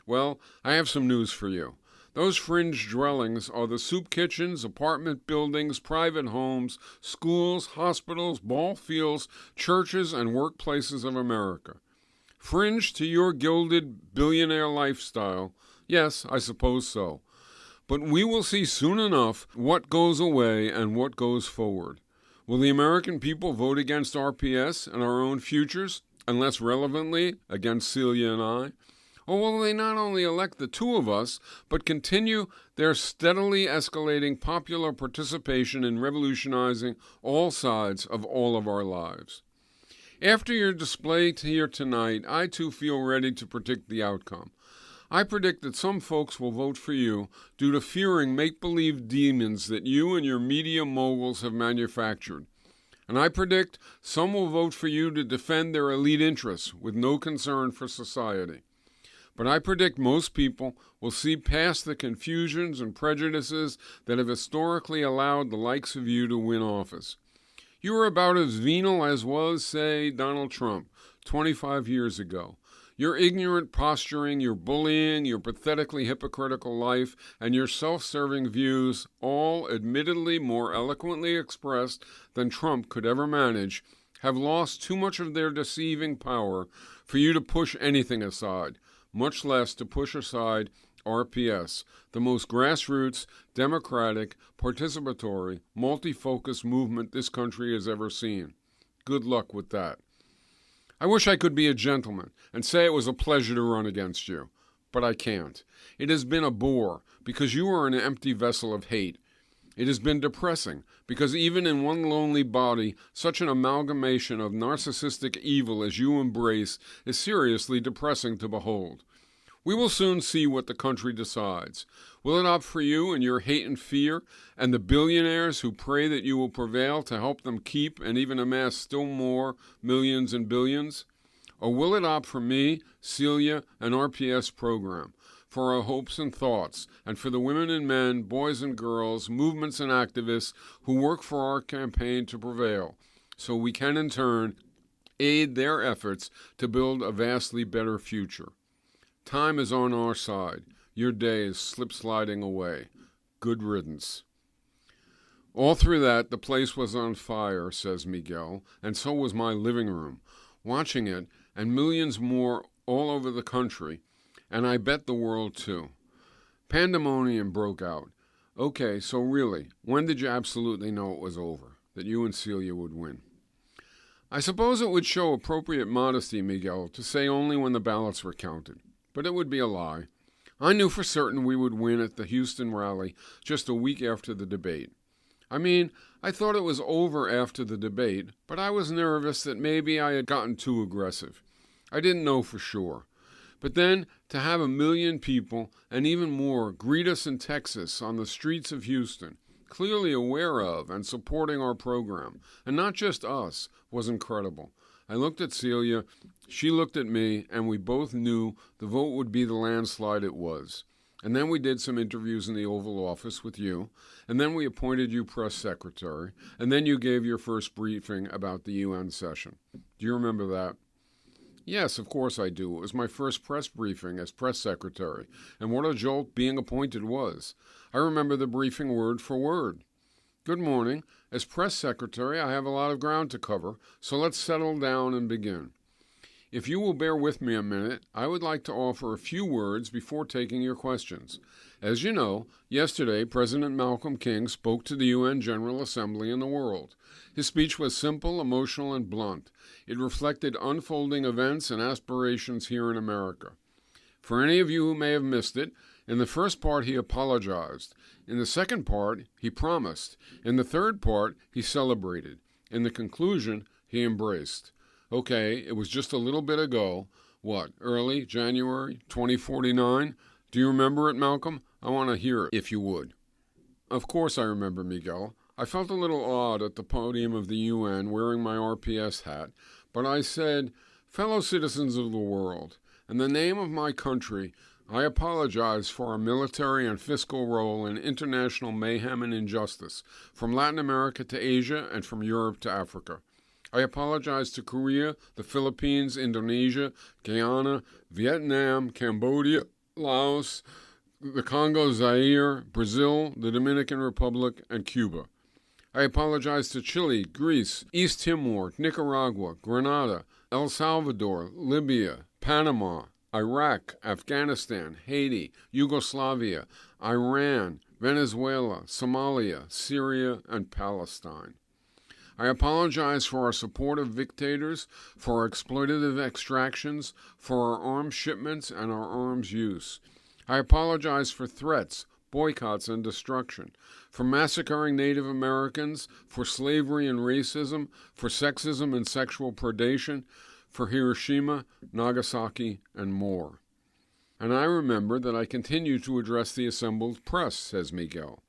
Well, I have some news for you. Those fringe dwellings are the soup kitchens, apartment buildings, private homes, schools, hospitals, ball fields, churches, and workplaces of America. Fringe to your gilded billionaire lifestyle? Yes, I suppose so. But we will see soon enough what goes away and what goes forward. Will the American people vote against RPS and our own futures, and less relevantly, against Celia and I? Or will they not only elect the two of us, but continue their steadily escalating popular participation in revolutionizing all sides of all of our lives? After your display here tonight, I too feel ready to predict the outcome. I predict that some folks will vote for you due to fearing make-believe demons that you and your media moguls have manufactured. And I predict some will vote for you to defend their elite interests with no concern for society. But I predict most people will see past the confusions and prejudices that have historically allowed the likes of you to win office. You are about as venal as was, say, Donald Trump 25 years ago. Your ignorant posturing, your bullying, your pathetically hypocritical life, and your self-serving views, all admittedly more eloquently expressed than Trump could ever manage, have lost too much of their deceiving power for you to push anything aside, much less to push aside RPS, the most grassroots, democratic, participatory, multi-focus movement this country has ever seen. Good luck with that. I wish I could be a gentleman and say it was a pleasure to run against you, but I can't. It has been a bore because you are an empty vessel of hate. It has been depressing because even in one lonely body, such an amalgamation of narcissistic evil as you embrace is seriously depressing to behold. We will soon see what the country decides. Will it opt for you and your hate and fear, and the billionaires who pray that you will prevail to help them keep and even amass still more millions and billions? Or will it opt for me, Celia, and RPS program, for our hopes and thoughts, and for the women and men, boys and girls, movements and activists who work for our campaign to prevail, so we can in turn aid their efforts to build a vastly better future? Time is on our side. Your day is slip-sliding away. Good riddance. All through that, the place was on fire, says Miguel, and so was my living room. Watching it, and millions more all over the country, and I bet the world too. Pandemonium broke out. Okay, so really, when did you absolutely know it was over, that you and Celia would win? I suppose it would show appropriate modesty, Miguel, to say only when the ballots were counted. But it would be a lie. I knew for certain we would win at the Houston rally just a week after the debate. I thought it was over after the debate, but I was nervous that maybe I had gotten too aggressive. I didn't know for sure. But then, to have 1 million people, and even more, greet us in Texas on the streets of Houston, clearly aware of and supporting our program, and not just us, was incredible. I looked at Celia, she looked at me, and we both knew the vote would be the landslide it was. And then we did some interviews in the Oval Office with you, and then we appointed you press secretary, and then you gave your first briefing about the UN session. Do you remember that? Yes, of course I do. It was my first press briefing as press secretary, and what a jolt being appointed was. I remember the briefing word for word. Good morning. As press secretary, I have a lot of ground to cover, so let's settle down and begin. If you will bear with me a minute, I would like to offer a few words before taking your questions. As you know, yesterday President Malcolm King spoke to the UN General Assembly and the world. His speech was simple, emotional, and blunt. It reflected unfolding events and aspirations here in America. For any of you who may have missed it, in the first part he apologized. In the second part, he promised. In the third part, he celebrated. In the conclusion, he embraced. Okay, it was just a little bit ago. What, early January 2049? Do you remember it, Malcolm? I want to hear it, if you would. Of course I remember, Miguel. I felt a little odd at the podium of the UN wearing my RPS hat, but I said, fellow citizens of the world, in the name of my country, I apologize for our military and fiscal role in international mayhem and injustice, from Latin America to Asia and from Europe to Africa. I apologize to Korea, the Philippines, Indonesia, Guyana, Vietnam, Cambodia, Laos, the Congo, Zaire, Brazil, the Dominican Republic, and Cuba. I apologize to Chile, Greece, East Timor, Nicaragua, Grenada, El Salvador, Libya, Panama, Iraq, Afghanistan, Haiti, Yugoslavia, Iran, Venezuela, Somalia, Syria, and Palestine. I apologize for our support of dictators, for our exploitative extractions, for our arms shipments and our arms use. I apologize for threats, boycotts, and destruction, for massacring Native Americans, for slavery and racism, for sexism and sexual predation, for Hiroshima, Nagasaki, and more. And I remember that I continue to address the assembled press, says Miguel.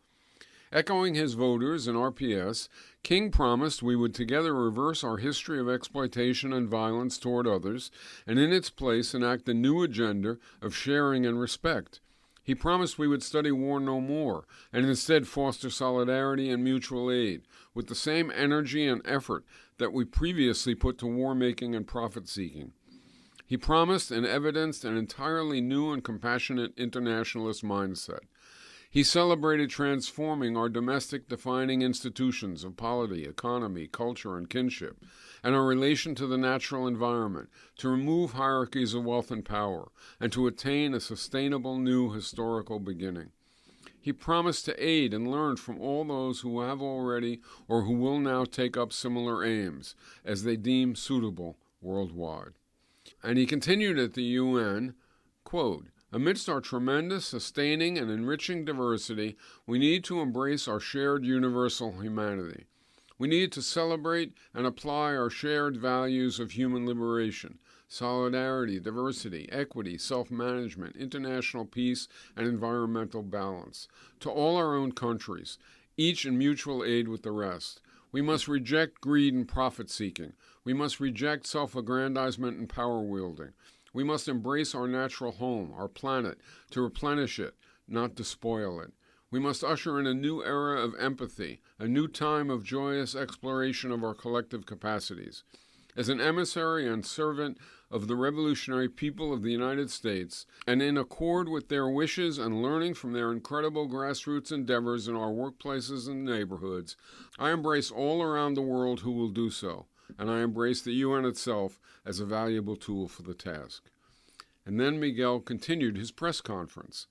Echoing his voters and RPS, King promised we would together reverse our history of exploitation and violence toward others, and in its place enact a new agenda of sharing and respect. He promised we would study war no more, and instead foster solidarity and mutual aid, with the same energy and effort that we previously put to war-making and profit-seeking. He promised and evidenced an entirely new and compassionate internationalist mindset. He celebrated transforming our domestic defining institutions of polity, economy, culture, and kinship, and our relation to the natural environment, to remove hierarchies of wealth and power, and to attain a sustainable new historical beginning. He promised to aid and learn from all those who have already or who will now take up similar aims, as they deem suitable worldwide. And he continued at the UN, quote, amidst our tremendous, sustaining, and enriching diversity, we need to embrace our shared universal humanity. We need to celebrate and apply our shared values of human liberation, solidarity, diversity, equity, self-management, international peace, and environmental balance, to all our own countries, each in mutual aid with the rest. We must reject greed and profit-seeking. We must reject self-aggrandizement and power-wielding. We must embrace our natural home, our planet, to replenish it, not to spoil it. We must usher in a new era of empathy, a new time of joyous exploration of our collective capacities. As an emissary and servant of the revolutionary people of the United States, and in accord with their wishes and learning from their incredible grassroots endeavors in our workplaces and neighborhoods, I embrace all around the world who will do so, and I embrace the UN itself as a valuable tool for the task. And then Miguel continued his press conference.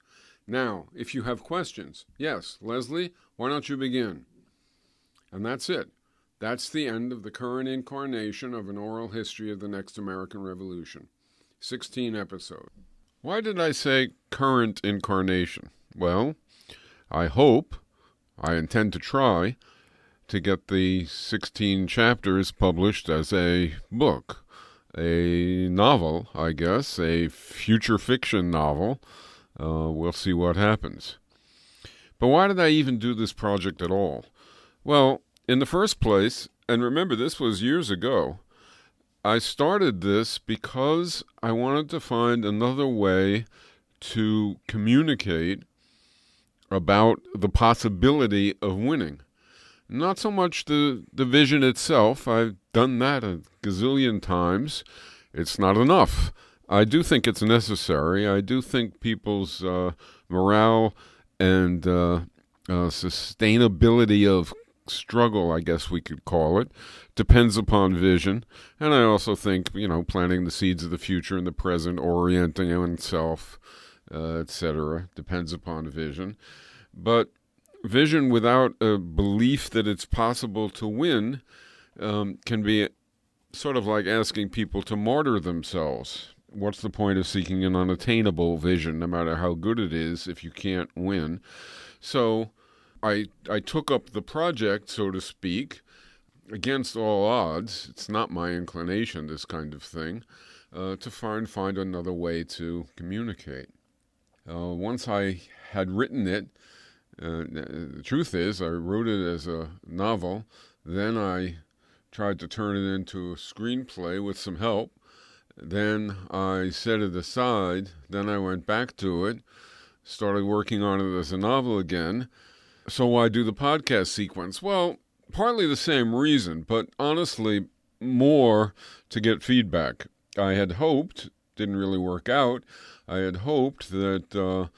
Now, if you have questions, yes, Leslie, why don't you begin? And that's it. That's the end of the current incarnation of an oral history of the next American Revolution. 16 episodes. Why did I say current incarnation? Well, I intend to try to get the 16 chapters published as a book, a novel, I guess, a future fiction novel. We'll see what happens. But why did I even do this project at all? Well, in the first place, and remember this was years ago, I started this because I wanted to find another way to communicate about the possibility of winning. Not so much the vision itself. I've done that a gazillion times. It's not enough. I do think it's necessary. I do think people's morale and sustainability of struggle, I guess we could call it, depends upon vision. And I also think, planting the seeds of the future in the present, orienting oneself, etc., depends upon vision. But vision without a belief that it's possible to win can be sort of like asking people to martyr themselves. What's the point of seeking an unattainable vision, no matter how good it is, if you can't win? So I took up the project, so to speak, against all odds. It's not my inclination, this kind of thing, to find another way to communicate. Once I had written it, the truth is I wrote it as a novel. Then I tried to turn it into a screenplay with some help. Then I set it aside. Then I went back to it, started working on it as a novel again. So why do the podcast sequence? Well, partly the same reason, but honestly, more to get feedback. I had hoped, didn't really work out, I had hoped that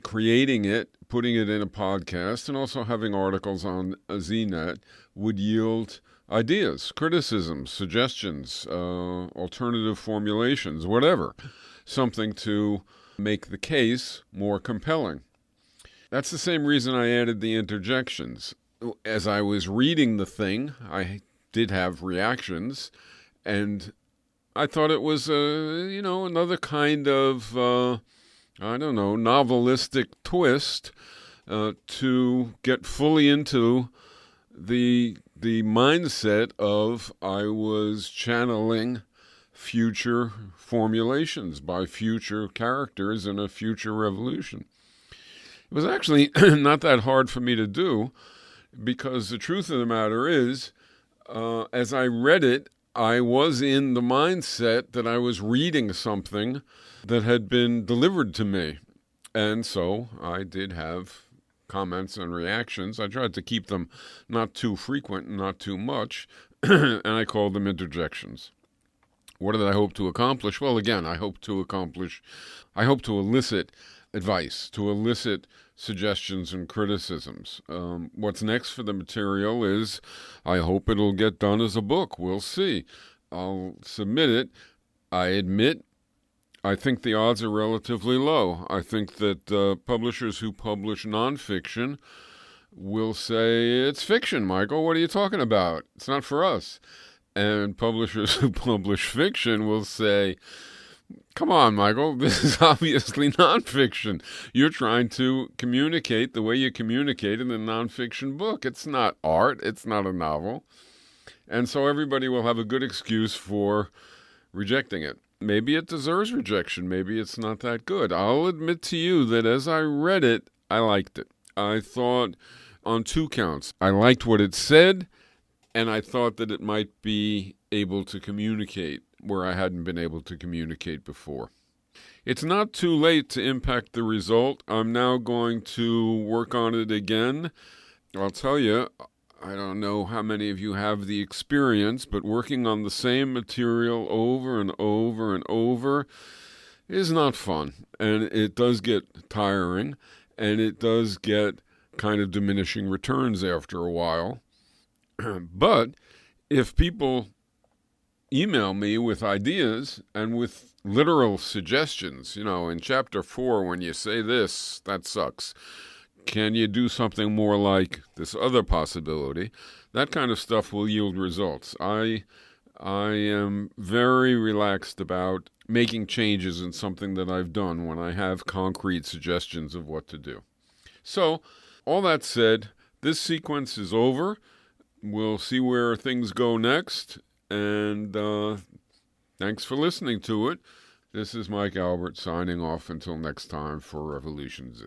creating it, putting it in a podcast, and also having articles on ZNet would yield ideas, criticisms, suggestions, alternative formulations, whatever. Something to make the case more compelling. That's the same reason I added the interjections. As I was reading the thing, I did have reactions, and I thought it was, another kind of, novelistic twist to get fully into the mindset of I was channeling future formulations by future characters in a future revolution. It was actually not that hard for me to do, because the truth of the matter is, as I read it, I was in the mindset that I was reading something that had been delivered to me. And so I did have comments and reactions. I tried to keep them not too frequent, not too much, and I called them interjections. What did I hope to accomplish? Well, again, I hope to elicit advice, to elicit suggestions and criticisms. What's next for the material is I hope it'll get done as a book. We'll see. I'll submit it. I admit I think the odds are relatively low. I think that publishers who publish nonfiction will say, it's fiction, Michael. What are you talking about? It's not for us. And publishers who publish fiction will say, come on, Michael, this is obviously nonfiction. You're trying to communicate the way you communicate in a nonfiction book. It's not art. It's not a novel. And so everybody will have a good excuse for rejecting it. Maybe it deserves rejection. Maybe it's not that good. I'll admit to you that as I read it, I liked it. I thought on two counts. I liked what it said, and I thought that it might be able to communicate where I hadn't been able to communicate before. It's not too late to impact the result. I'm now going to work on it again. I'll tell you, I don't know how many of you have the experience, but working on the same material over and over and over is not fun. And it does get tiring, and it does get kind of diminishing returns after a while. But if people email me with ideas and with literal suggestions, in chapter 4, when you say this, that sucks. Can you do something more like this other possibility? That kind of stuff will yield results. I am very relaxed about making changes in something that I've done when I have concrete suggestions of what to do. So, all that said, this sequence is over. We'll see where things go next. And thanks for listening to it. This is Mike Albert signing off until next time for Revolution Z.